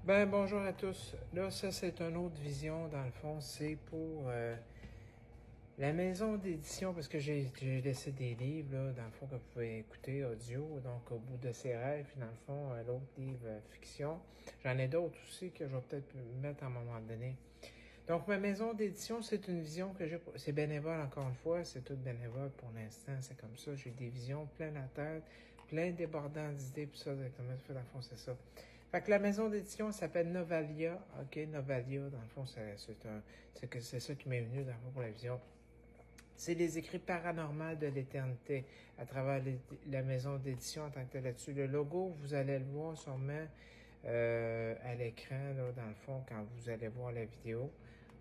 Ben, bonjour à tous. Là, ça, c'est une autre vision, dans le fond. C'est pour la maison d'édition, parce que j'ai laissé des livres, là, dans le fond, que vous pouvez écouter audio, donc au bout de ses rêves, puis dans le fond, l'autre livre fiction. J'en ai d'autres aussi que je vais peut-être mettre à un moment donné. Donc, ma maison d'édition, c'est une vision que j'ai. C'est bénévole, encore une fois. C'est tout bénévole pour l'instant. C'est comme ça. J'ai des visions plein la tête, plein débordant d'idées, puis ça, exactement. Dans le fond, c'est ça. Fait que la maison d'édition s'appelle Novalia. OK, Novalia, dans le fond, c'est ça qui m'est venu, dans le fond, pour la vision. C'est les écrits paranormaux de l'éternité à travers la maison d'édition en tant que tel là-dessus. Le logo, vous allez le voir sûrement à l'écran, là, dans le fond, quand vous allez voir la vidéo.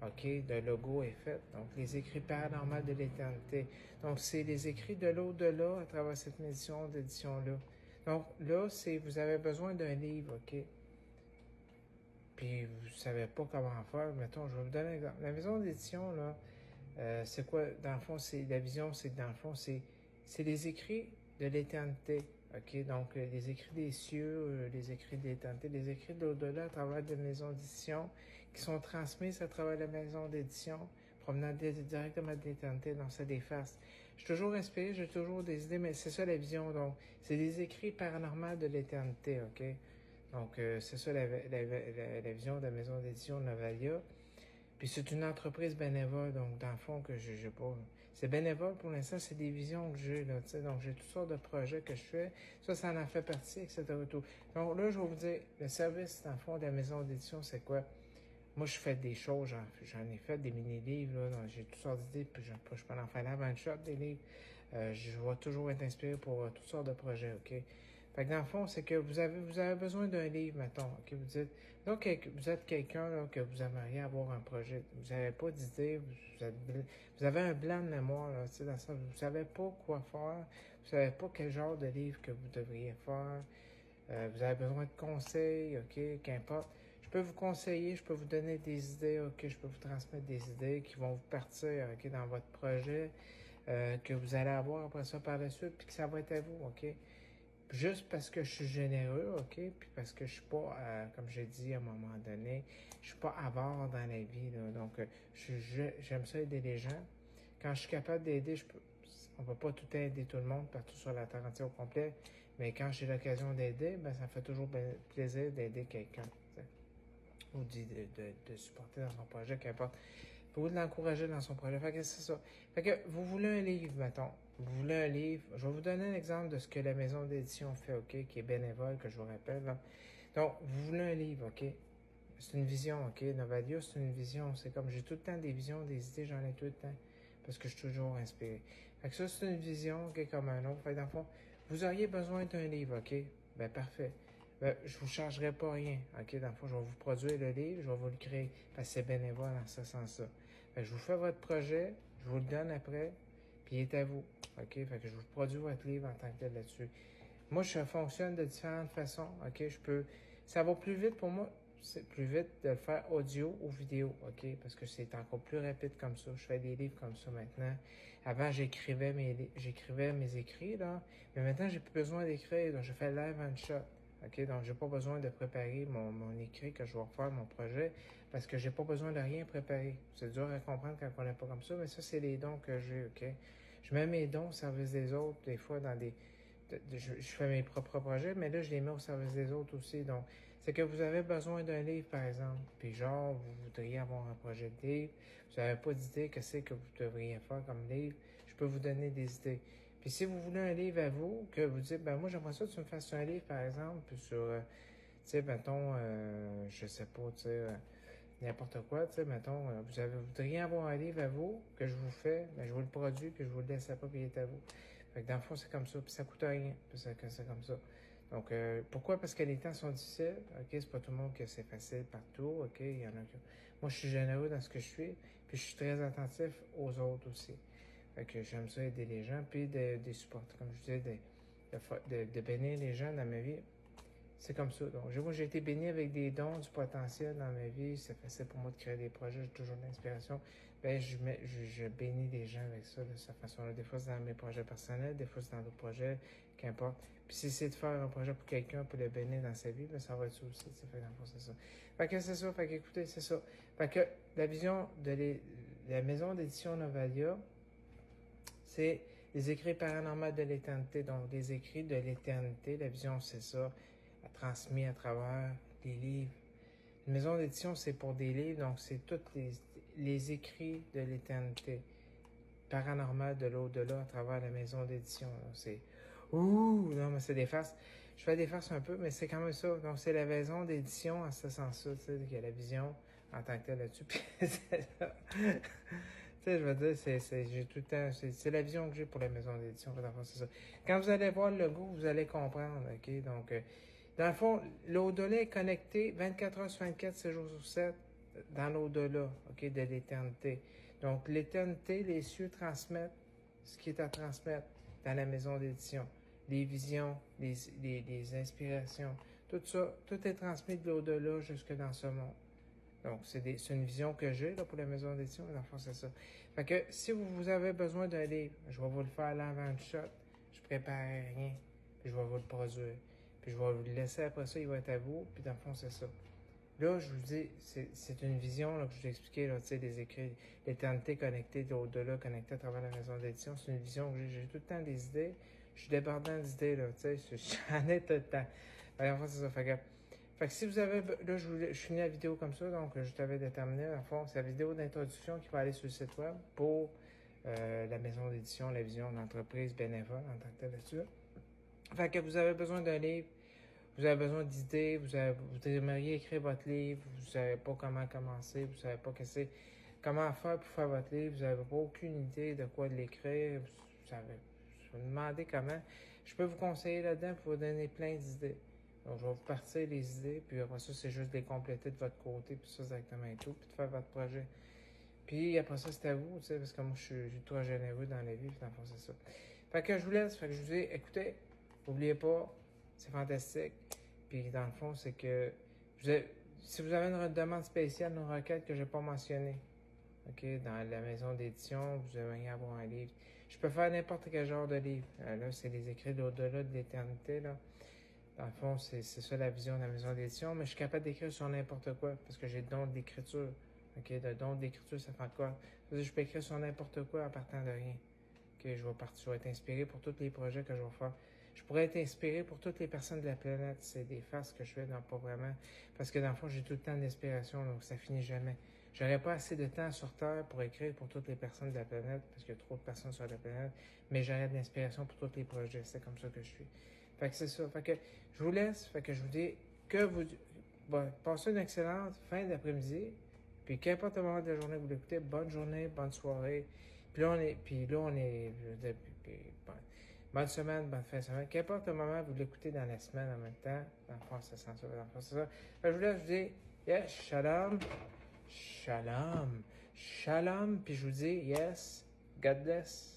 OK, le logo est fait. Donc, les écrits paranormaux de l'éternité. Donc, c'est les écrits de l'au-delà à travers cette maison d'édition-là. Donc, là, vous avez besoin d'un livre, OK? Puis, vous savez pas comment faire. Mettons, je vais vous donner un exemple. La maison d'édition, là, c'est quoi, dans le fond, c'est la vision, c'est que dans le fond, c'est les écrits de l'éternité. OK? Donc, les écrits des cieux, les écrits de l'éternité, les écrits de l'au-delà à travers des maisons d'édition qui sont transmises à travers la maison d'édition, provenant directement de l'éternité dans cette des faces. Je suis toujours inspiré, j'ai toujours des idées, mais c'est ça la vision. Donc, c'est des écrits paranormaux de l'éternité. OK? Donc, c'est ça la vision de la maison d'édition Novalia. Puis c'est une entreprise bénévole, donc dans le fond que j'ai pas. C'est bénévole pour l'instant, c'est des visions que j'ai, là, tu sais. Donc j'ai toutes sortes de projets que je fais. Ça en fait partie, etc. Tout. Donc là, je vais vous dire, le service, dans le fond, de la maison d'édition, c'est quoi? Moi, je fais des choses, j'en ai fait des mini-livres, là, j'ai toutes sortes d'idées, puis je peux en faire avant une shot des livres. Je vais toujours être inspiré pour toutes sortes de projets, OK? Fait que dans le fond, c'est que vous avez besoin d'un livre, mettons, OK? Vous dites, donc, vous êtes quelqu'un, là, que vous aimeriez avoir un projet. Vous n'avez pas d'idée, vous avez un blanc de mémoire, là, tu sais, dans ça, vous savez pas quoi faire, vous savez pas quel genre de livre que vous devriez faire. Vous avez besoin de conseils, OK, qu'importe. Je peux vous conseiller, je peux vous donner des idées, OK, je peux vous transmettre des idées qui vont vous partir, OK, dans votre projet, que vous allez avoir après ça par la suite, puis que ça va être à vous, OK. Juste parce que je suis généreux, OK, puis parce que je suis pas, comme j'ai dit à un moment donné, je suis pas avare dans la vie, là. Donc, j'aime ça aider les gens. Quand je suis capable d'aider, on peut pas tout aider tout le monde partout sur la terre entière au complet, mais quand j'ai l'occasion d'aider, ben ça me fait toujours plaisir d'aider quelqu'un, ou de supporter dans son projet, qu'importe. Ou de l'encourager dans son projet. Fait que c'est ça. Fait que vous voulez un livre, mettons. Vous voulez un livre. Je vais vous donner un exemple de ce que la maison d'édition fait, OK, qui est bénévole, que je vous rappelle, là. Donc, vous voulez un livre, OK? C'est une vision, OK? Novadio, c'est une vision. C'est comme j'ai tout le temps des visions, des idées, j'en ai tout le temps. Parce que je suis toujours inspiré. Fait que ça, c'est une vision, OK, comme un autre. Fait que dans le fond, vous auriez besoin d'un livre, OK? Ben, parfait. Ben, je vous chargerai pas rien, OK? Dans le fond, je vais vous produire le livre, je vais vous le créer. Parce que c'est bénévole en ce sens-là. Fait que je vous fais votre projet, je vous le donne après, puis il est à vous, OK? Fait que je vous produis votre livre en tant que tel là-dessus. Moi, je fonctionne de différentes façons, OK? Ça va plus vite pour moi, c'est plus vite de le faire audio ou vidéo, OK? Parce que c'est encore plus rapide comme ça. Je fais des livres comme ça maintenant. Avant, j'écrivais mes écrits, là. Mais maintenant, j'ai plus besoin d'écrire, donc je fais live and shot. OK? Donc, j'ai pas besoin de préparer mon écrit que je vais refaire, mon projet, parce que j'ai pas besoin de rien préparer. C'est dur à comprendre quand on n'est pas comme ça, mais ça, c'est les dons que j'ai, OK? Je mets mes dons au service des autres, des fois, je fais mes propres projets, mais là, je les mets au service des autres aussi. Donc, c'est que vous avez besoin d'un livre, par exemple, puis genre, vous voudriez avoir un projet de livre, vous n'avez pas d'idée que c'est que vous devriez faire comme livre, je peux vous donner des idées. Puis si vous voulez un livre à vous, que vous dites, ben moi, j'aimerais ça que tu me fasses un livre, par exemple, puis sur, tu sais, mettons, je sais pas, tu sais, n'importe quoi, tu sais, mettons, vous voudriez avoir un livre à vous, que je vous fais, ben je vous le produis, puis je vous le laisse à pas, puis il est à vous. Fait que dans le fond, c'est comme ça, puis ça coûte rien, puis c'est comme ça. Donc, pourquoi? Parce que les temps sont difficiles, ok, c'est pas tout le monde que c'est facile partout, ok, il y en a que... Moi, je suis généreux dans ce que je suis, puis je suis très attentif aux autres aussi. Fait que j'aime ça aider les gens, puis de supporter, comme je disais, de bénir les gens dans ma vie. c'est comme ça. Donc, moi, j'ai été béni avec des dons, du potentiel dans ma vie. C'est facile pour moi de créer des projets. J'ai toujours de l'inspiration. Ben, je bénis des gens avec ça, de cette façon-là. Des fois, c'est dans mes projets personnels, des fois, c'est dans d'autres projets, qu'importe. Puis, si c'est de faire un projet pour quelqu'un, pour le bénir dans sa vie, ben, ça va être ça aussi. Fait, dans le fond, c'est ça. Fait que c'est ça. Fait que, écoutez, c'est ça. Fait que la vision de la maison d'édition Novalia, c'est les écrits paranormaux de l'éternité. Donc, les écrits de l'éternité, la vision, c'est ça, transmis à travers des livres. Une maison d'édition, c'est pour des livres, donc c'est tous les écrits de l'éternité. Paranormal de l'au-delà à travers la maison d'édition. C'est ouh, non, mais c'est des farces. Je fais des farces un peu, mais c'est quand même ça. Donc, c'est la maison d'édition en ce sens-là, tu sais, qu'il y a la vision en tant que telle là-dessus. Puis, c'est ça. Tu sais, je veux dire, j'ai tout le temps, c'est la vision que j'ai pour la maison d'édition. C'est ça. Quand vous allez voir le logo, vous allez comprendre, OK? Donc, dans le fond, l'au-delà est connecté 24 heures sur 24, 7 jours sur 7, dans l'au-delà, OK, de l'éternité. Donc, l'éternité, les cieux transmettent ce qui est à transmettre dans la maison d'édition. Les visions, les inspirations, tout ça, tout est transmis de l'au-delà jusque dans ce monde. Donc, c'est une vision que j'ai là, pour la maison d'édition. Dans le fond, c'est ça. Fait que si vous avez besoin d'un livre, je vais vous le faire là avant le shot. Je prépare rien. Puis je vais vous le produire. Puis je vais vous le laisser après ça, il va être à vous. Puis dans le fond, c'est ça. Là, je vous dis, c'est une vision là, que je vous ai expliqué, là, tu sais, des écrits, l'éternité connectée, au-delà, connectée à travers la maison d'édition. C'est une vision que j'ai tout le temps des idées. Je suis débordant d'idées, là, tu sais, j'en ai tout le temps. En fait, c'est ça. Fait que si vous avez, là, je finis la vidéo comme ça, donc je t'avais déterminé, en fond, c'est la vidéo d'introduction qui va aller sur le site web pour la maison d'édition, la vision d'entreprise bénévole en tant que tel là-dessus. Fait que vous avez besoin d'un livre, vous avez besoin d'idées, vous aimeriez écrire votre livre, vous savez pas comment commencer, vous savez pas comment faire pour faire votre livre, vous n'avez pas aucune idée de quoi l'écrire, vous me demandez comment. Je peux vous conseiller là-dedans pour vous donner plein d'idées. Donc, je vais vous partir les idées, puis après ça, c'est juste de les compléter de votre côté, puis ça, exactement et tout, puis de faire votre projet. Puis après ça, c'est à vous, tu sais, parce que moi, je suis trop généreux dans la vie, puis dans le fond, c'est ça. Fait que je vous laisse, fait que je vous dis, écoutez, n'oubliez pas, c'est fantastique. Puis dans le fond, c'est que si vous avez une demande spéciale, une requête que je n'ai pas mentionnée, OK, dans la maison d'édition, vous aimeriez avoir un livre. Je peux faire n'importe quel genre de livre. Là, c'est les écrits d'au-delà de l'éternité, là. Dans le fond, c'est ça la vision de la maison d'édition, mais je suis capable d'écrire sur n'importe quoi, parce que j'ai le don d'écriture. OK, le don d'écriture, ça fait quoi? Ça veut dire, je peux écrire sur n'importe quoi en partant de rien. OK, je vais être inspiré pour tous les projets que je vais faire. Je pourrais être inspiré pour toutes les personnes de la planète. C'est des farces que je fais, non, pas vraiment. Parce que dans le fond, j'ai tout le temps d'inspiration, donc ça finit jamais. J'aurais pas assez de temps sur Terre pour écrire pour toutes les personnes de la planète, parce qu'il y a trop de personnes sur la planète, mais j'aurais de l'inspiration pour tous les projets. C'est comme ça que je suis. Fait que c'est ça. Fait que je vous laisse. Fait que je vous dis que vous passez une excellente fin d'après-midi. Puis qu'importe le moment de la journée que vous l'écoutez, bonne journée, bonne soirée. Puis là, bonne semaine, bonne fin de semaine. Qu'importe le moment vous l'écoutez dans la semaine en même temps, dans le fond, ça sent ça, dans le fond, c'est ça. Fait que je vous laisse, je vous dis, yes, shalom, shalom, shalom. Puis je vous dis, yes, God bless.